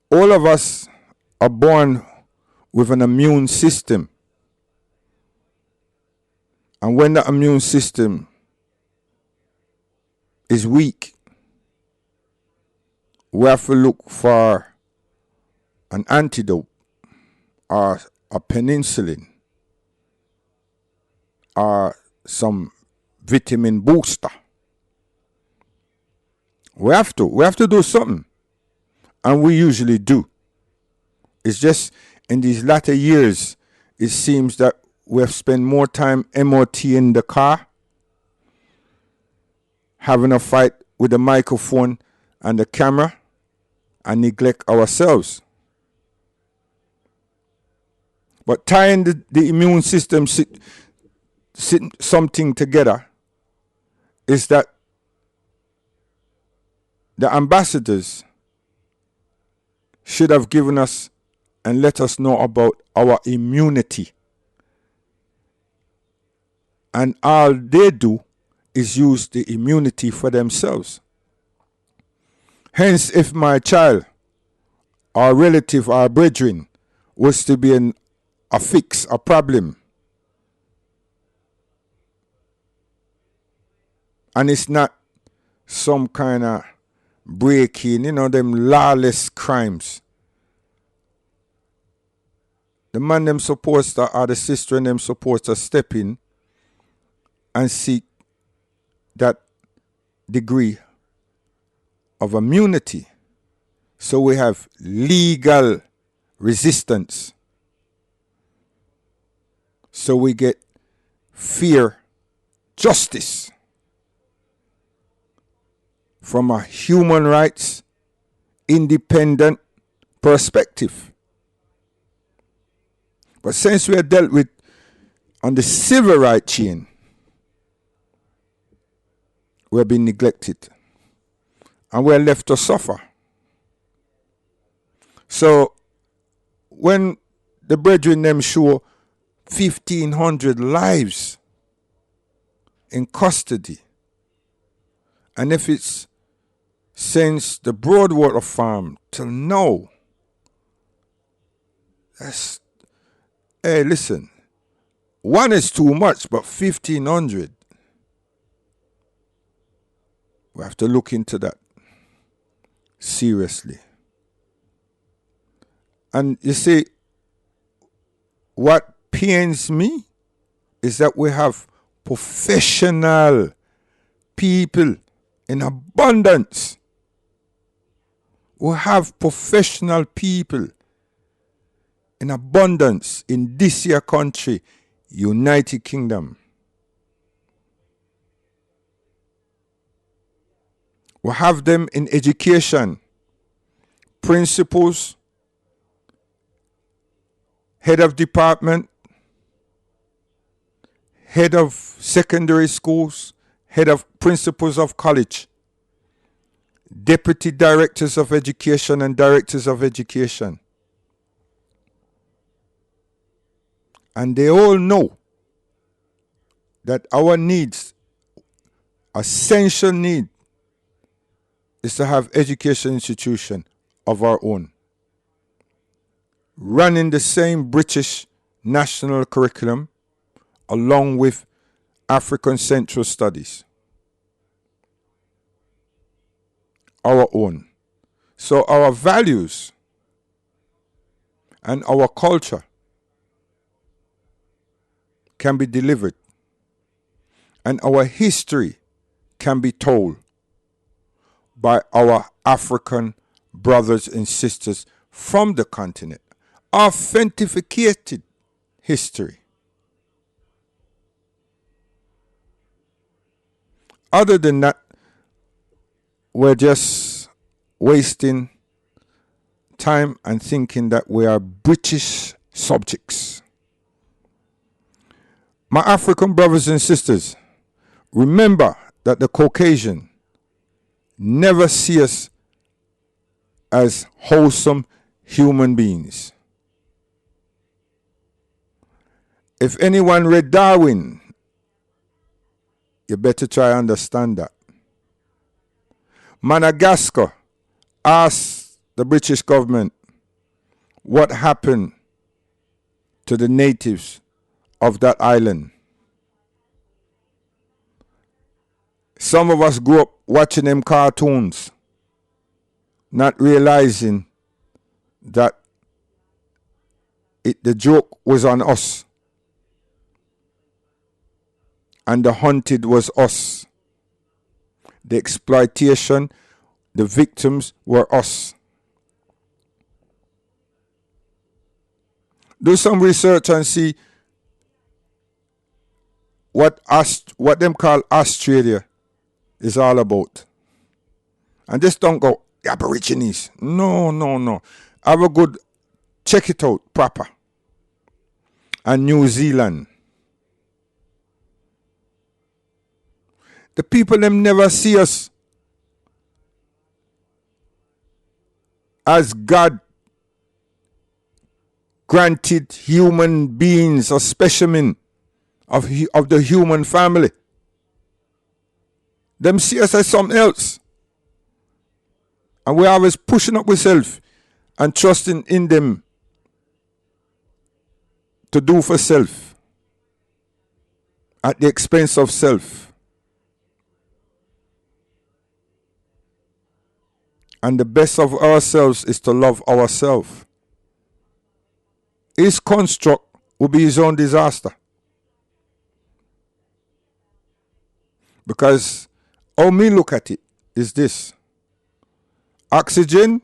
[SPEAKER 2] All of us are born with an immune system. And when the immune system is weak, we have to look for an antidote or a penicillin or some vitamin booster. We have to do something. And we usually do. It's just in these latter years, it seems that we have spent more time MOT in the car, having a fight with the microphone and the camera, and neglect ourselves. But tying the immune system something together is that the ambassadors should have given us and let us know about our immunity. And all they do is use the immunity for themselves. Hence, if my child or relative or brethren was to be a fix, a problem, and it's not some kind of breaking, them lawless crimes. The man them supposed to, or the sister and them supposed to step in and seek that degree of immunity. So we have legal resistance. So we get fair justice from a human rights independent perspective. But since we are dealt with on the civil rights chain, we have been neglected and we are left to suffer. So when the brethren them show 1,500 lives in custody, and if it's since the Broadwater farm till now, that's, hey, listen, one is too much, but 1,500, we have to look into that seriously. And you see, what pains me is that we have professional people in abundance. We have professional people in abundance in this here country, United Kingdom. We have them in education, principals, head of department, head of secondary schools, head of principals of college, deputy directors of education and directors of education. And they all know that our needs, essential need, is to have education institution of our own. running the same British national curriculum along with African Central Studies. Our own. So our values and our culture can be delivered, and our history can be told by our African brothers and sisters from the continent. Authenticated history. Other than that, we're just wasting time and thinking that we are British subjects. My African brothers and sisters, remember that the Caucasian never see us as wholesome human beings. If anyone read Darwin, you better try to understand that. Madagascar asked the British government what happened to the natives of that island. Some of us grew up watching them cartoons, not realizing that the joke was on us and the hunted was us. The exploitation, the victims were us. Do some research and see what them call Australia is all about. And just don't go, Aborigines. No. Have a good, check it out proper. And New Zealand. The people them never see us as God granted human beings or specimen of the human family. Them see us as something else. And we're always pushing up ourselves and trusting in them to do for self at the expense of self. And the best of ourselves is to love ourselves. His construct will be his own disaster. Because how me look at it is this. Oxygen,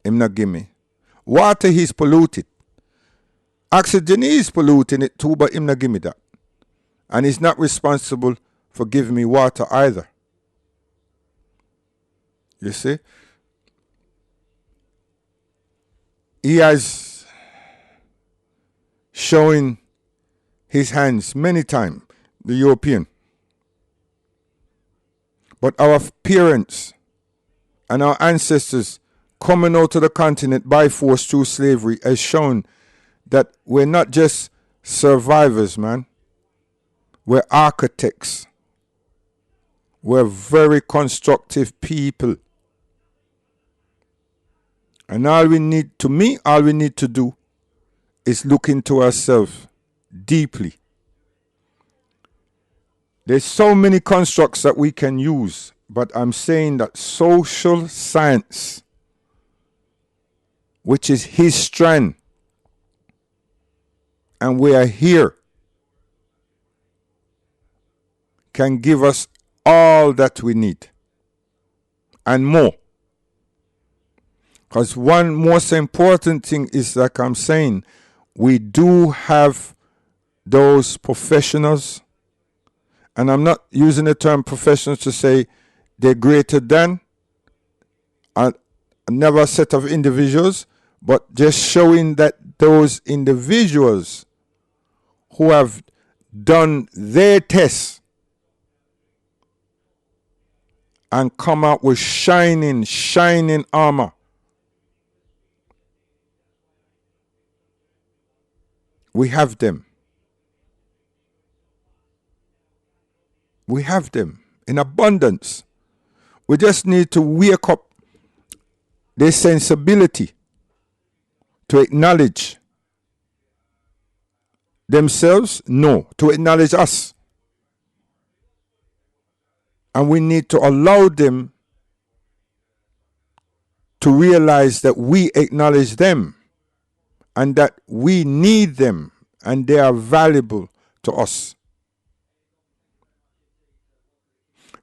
[SPEAKER 2] him not give me. Water, he's polluted. Oxygen, he's polluting it too, but him not give me that. And he's not responsible for giving me water either. You see? He has shown his hands many times, the European. But our parents and our ancestors coming out to the continent by force through slavery has shown that we're not just survivors, man. We're architects. We're very constructive people. And all we need to do is look into ourselves deeply. There's so many constructs that we can use, but I'm saying that social science, which is his strand, and we are here, can give us all that we need and more. Because one most important thing is, like I'm saying, we do have those professionals, and I'm not using the term professionals to say they're greater than another set of individuals, but just showing that those individuals who have done their tests and come out with shining armor, we have them. We have them in abundance. We just need to wake up their sensibility to acknowledge themselves? No, to acknowledge us. And we need to allow them to realize that we acknowledge them and that we need them and they are valuable to us.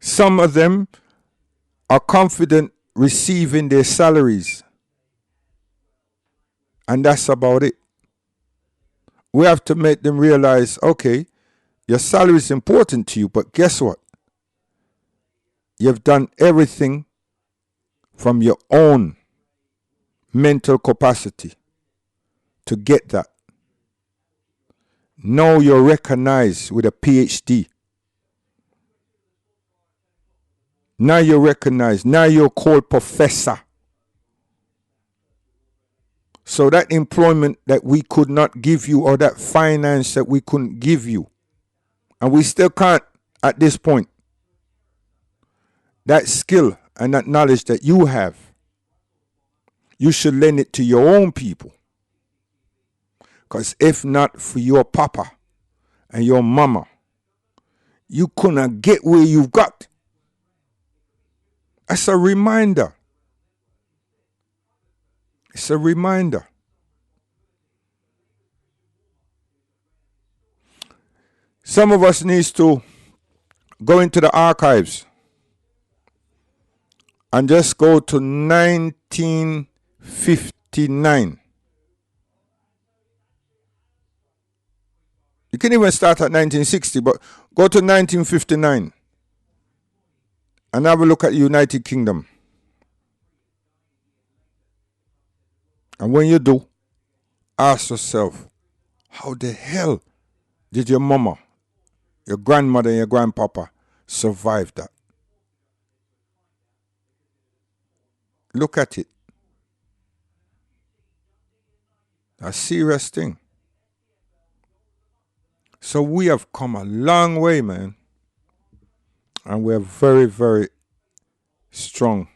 [SPEAKER 2] Some of them are confident receiving their salaries, and that's about it. We have to make them realize, okay, your salary is important to you, but guess what? You've done everything from your own mental capacity to get that. Now you're recognized with a PhD. Now you're recognized. Now you're called professor. So that employment that we could not give you, or that finance that we couldn't give you, and we still can't at this point, that skill and that knowledge that you have, you should lend it to your own people. Because if not for your papa and your mama, you couldn't get where you've got. That's a reminder. It's a reminder. Some of us needs to go into the archives and just go to 1959. You can even start at 1960, but go to 1959 and have a look at the United Kingdom. And when you do, ask yourself, how the hell did your mama, your grandmother, and your grandpapa survive that? Look at it. A serious thing. So we have come a long way, man. And we're very, very strong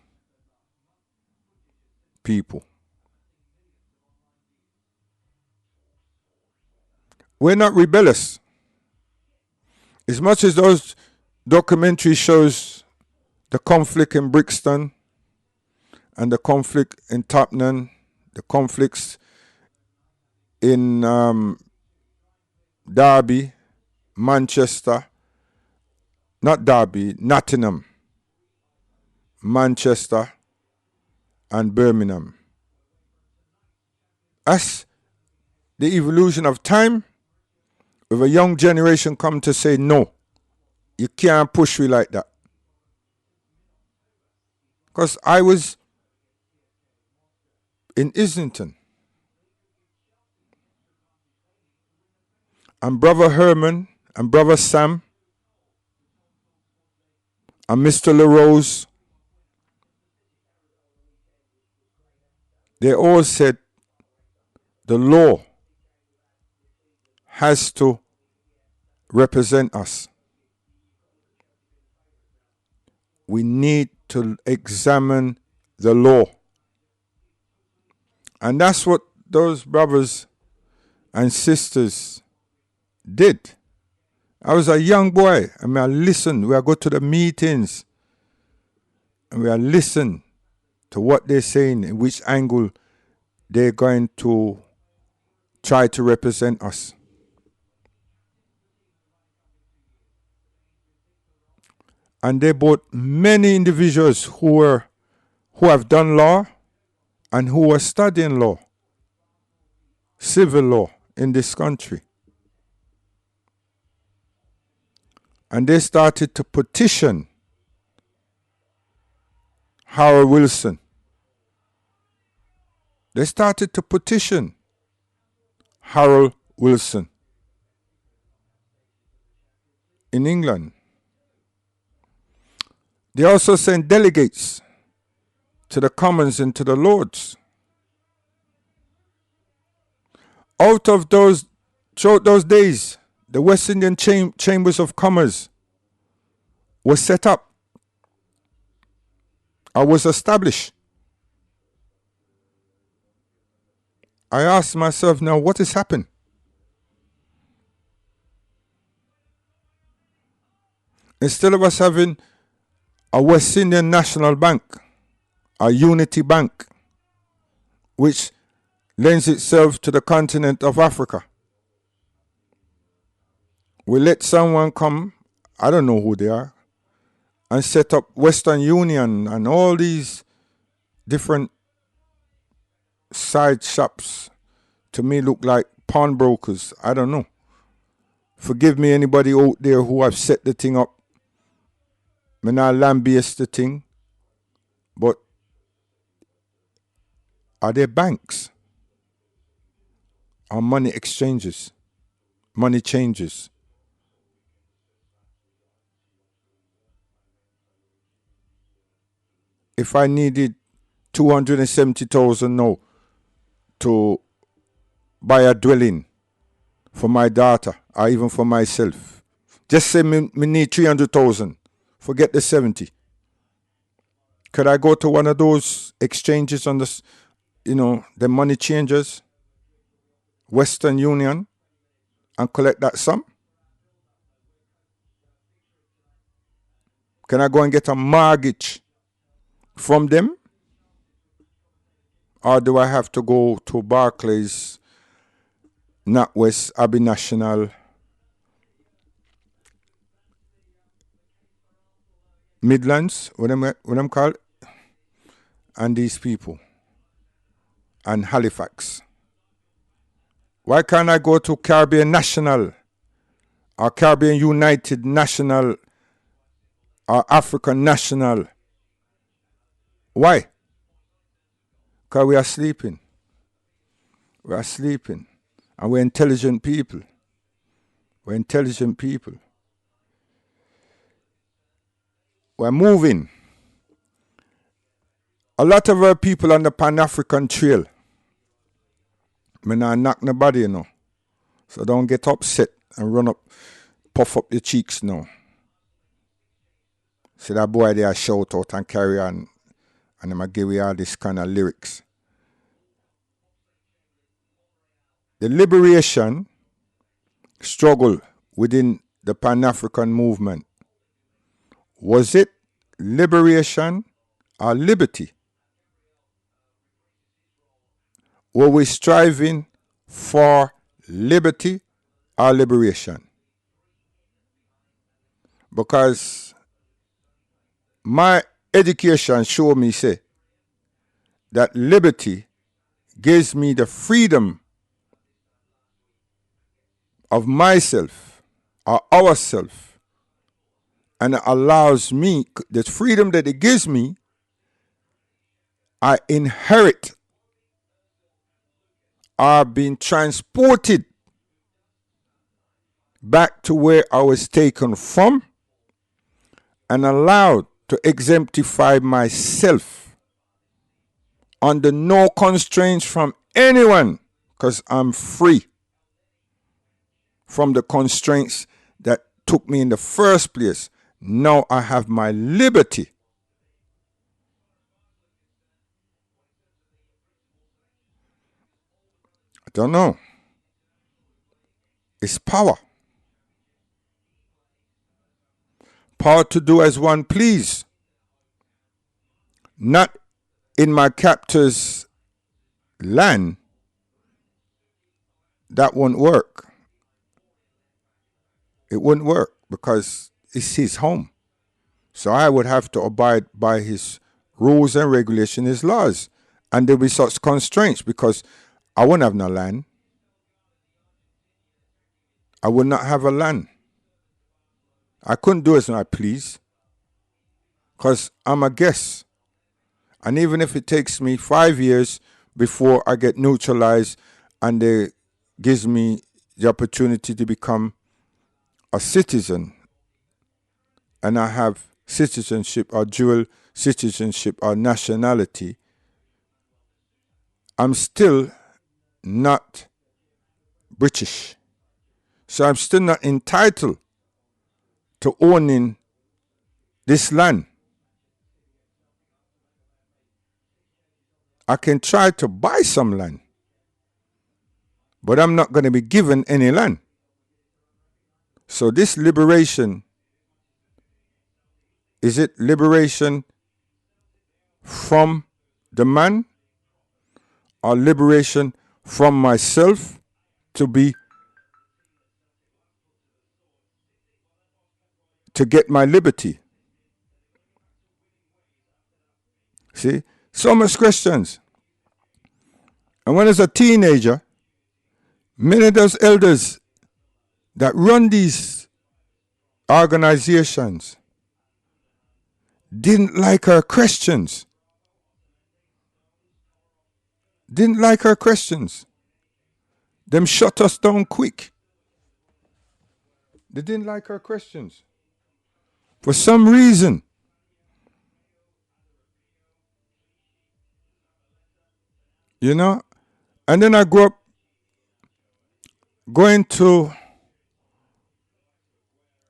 [SPEAKER 2] people. We're not rebellious. As much as those documentary shows the conflict in Brixton and the conflict in Tottenham, the conflicts in Derby, Manchester, not Derby, Nottingham, Manchester, and Birmingham. That's the evolution of time. With a young generation come to say, no, you can't push me like that. Because I was in Islington. And Brother Herman and Brother Sam and Mr. LaRose, they all said the law has to represent us. We need to examine the law. And that's what those brothers and sisters did. I was a young boy, and I listened. I go to the meetings, and I listen to what they're saying, in which angle they're going to try to represent us. And they brought many individuals who have done law and who are studying law, civil law in this country. And they started to petition Harold Wilson. They started to petition Harold Wilson in England. They also sent delegates to the Commons and to the Lords. Throughout those days, the West Indian Chambers of Commerce was set up. I was established. I ask myself now, what has happened? Instead of us having a West Indian National Bank, a Unity Bank, which lends itself to the continent of Africa, we let someone come, I don't know who they are, and set up Western Union and all these different side shops. To me, look like pawnbrokers. I don't know. Forgive me, anybody out there who have set the thing up. Me not lambaste the thing, but are there banks? Are money exchanges? Money changes? If I needed 270,000 now to buy a dwelling for my daughter or even for myself, just say me need 300,000. Forget the 70. Could I go to one of those exchanges on this, the money changers, Western Union, and collect that sum? Can I go and get a mortgage from them? Or do I have to go to Barclays, NatWest, Abbey National, Midlands, what I'm called, and these people, and Halifax? Why can't I go to Caribbean National or Caribbean United National or African National? Why? Because we are sleeping. We are sleeping. And we're intelligent people. We're intelligent people. We're moving. A lot of our people on the Pan-African Trail, I not knock nobody, So don't get upset and run up, puff up your cheeks now. See that boy there shout out and carry on, and I'm going to give you all this kind of lyrics. The liberation struggle within the Pan-African movement, was it liberation or liberty? Were we striving for liberty or liberation? Because my education showed me, say, that liberty gives me the freedom of myself or ourself, and it allows me, the freedom that it gives me, I inherit, are being transported back to where I was taken from and allowed to exemplify myself under no constraints from anyone, because I'm free from the constraints that took me in the first place. Now I have my liberty. I don't know. It's power. Power to do as one please. Not in my captor's land. That won't work. It wouldn't work because it's his home. So I would have to abide by his rules and regulations, his laws. And there'll be such constraints because I wouldn't have no land. I would not have a land. I couldn't do as I please because I'm a guest. And even if it takes me 5 years before I get neutralized and they gives me the opportunity to become a citizen, and I have citizenship or dual citizenship or nationality, I'm still not British. So I'm still not entitled to owning this land. I can try to buy some land, but I'm not going to be given any land. So this liberation, is it liberation from the man or liberation from myself to get my liberty? See, so much questions. And when I was a teenager, many of those elders that run these organizations didn't like our questions. Didn't like our questions. Them shut us down quick. They didn't like our questions. For some reason. You know? And then I grew up going to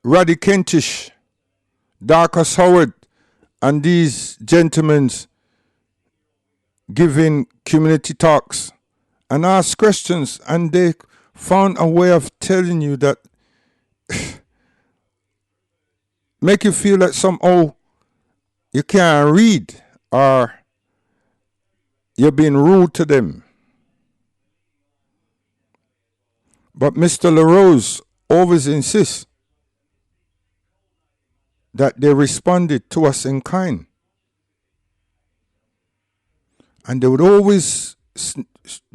[SPEAKER 2] Roddy Kentish, Darcus Howard, and these gentlemen giving community talks and ask questions, and they found a way of telling you that make you feel like somehow you can't read or you're being rude to them. But Mr. LaRose always insists that they responded to us in kind. And they would always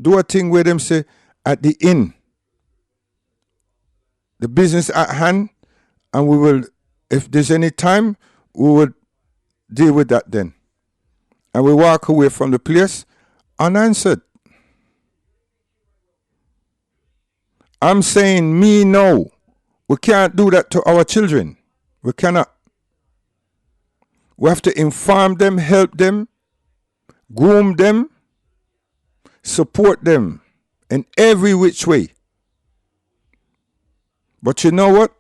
[SPEAKER 2] do a thing where them say, at the inn, the business at hand, and we will, if there's any time, we would deal with that then. And we walk away from the place unanswered. I'm saying me no. We can't do that to our children. We cannot. We have to inform them, help them, groom them, support them in every which way. But you know what?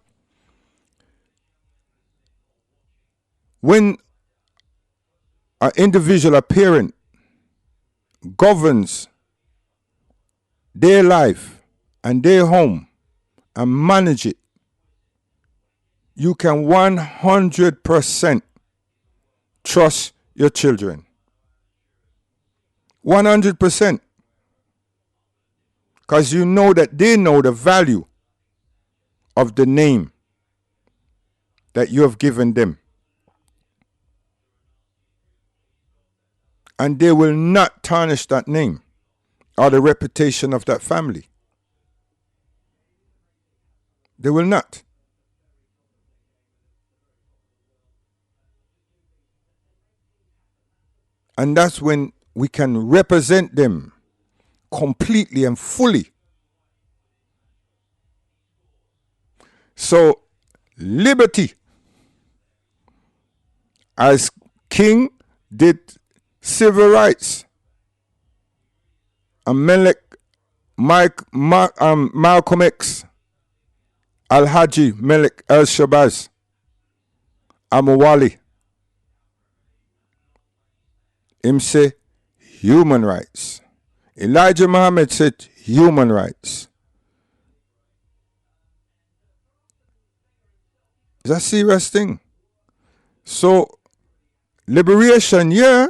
[SPEAKER 2] When an individual, a parent, governs their life and their home and manage it, you can 100% trust your children. 100%. Because you know that they know the value of the name that you have given them. And they will not tarnish that name or the reputation of that family. They will not. And that's when we can represent them completely and fully. So, liberty, as King did civil rights, and Malcolm X, Al-Haji Melik El-Shabazz, Amawali, him say human rights. Elijah Muhammad said human rights. It's a serious thing. So, liberation, yeah,